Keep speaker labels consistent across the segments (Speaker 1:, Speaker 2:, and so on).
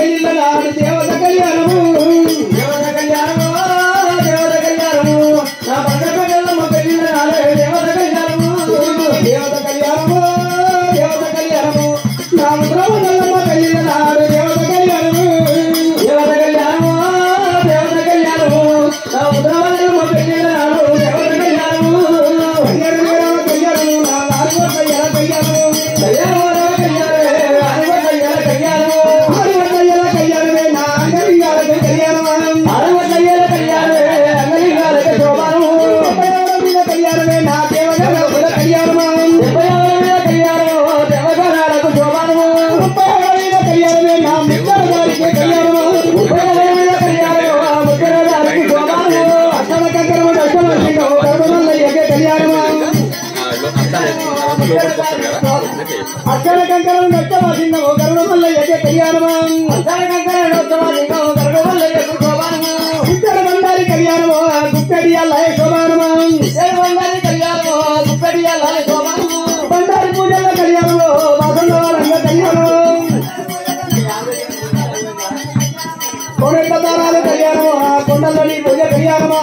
Speaker 1: పెళ్లిళ్ళ నాడు దేవత కళ్యాణము దేవత కళ్యాణము దేవత కళ్యాణము నా భద్రక గల్లమ్మ పెళ్లిళ్ళ నాడు దేవత కళ్యాణము దేవత కళ్యాణము దేవత కళ్యాణము నా ముద్రమ గల్లమ్మ పెళ్లిళ్ళ నాడు దేవత కళ్యాణము దేవత కళ్యాణము దేవత కళ్యాణము నా ముద్రమ గల్లమ్మ పెళ్లిళ్ళ నాడు దేవత కళ్యాణము కళ్యాణము నా నాలుగో కళ్యాణ కళ్యాణము అక్షర కంకరం నచ్చవాసిందము గరుడమల్లయ్యకే కళ్యాణమా అక్షర కంకరం నచ్చవాసిందము గరుడమల్లయ్యకు శోభానము ఇద్దరు బండారి కళ్యాణమో గుక్కడియాలయ శోభానమా ఇద్దరు బండారి కళ్యాణమో గుక్కడియాలయ శోభానము బండారి పూజల కళ్యాణమో వాసంగవారంగ కళ్యాణమో కోడెట్ల దారాలు కళ్యాణమో కొండల్లోని పూజ కళ్యాణమా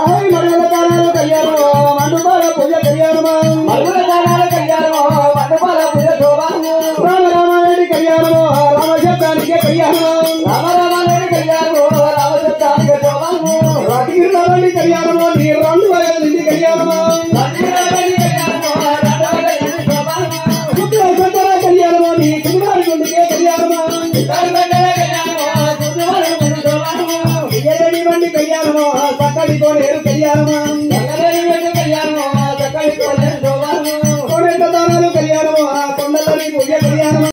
Speaker 1: మరుగుల దారాలు కళ్యాణమో మండుపాల పూజ కళ్యాణమా మరుగుల దారాల కళ్యాణమో మండుపాల పూజ శోభానము రామరామారెడ్డి కళ్యాణమో రామశబ్దానికి కళ్యాణమో రామరామారెడ్డి కళ్యాణమో రామశబ్దానికి శోభానము రాజగిరిరామరెడ్డి కళ్యాణమో నీ రెండు వయలు కళ్యాణమో రాజగిరిరామరెడ్డి కళ్యాణమో రెండు వయలు శోభానము శంకర కళ్యాణమో నీ కుమారి గుండికే కళ్యాణమో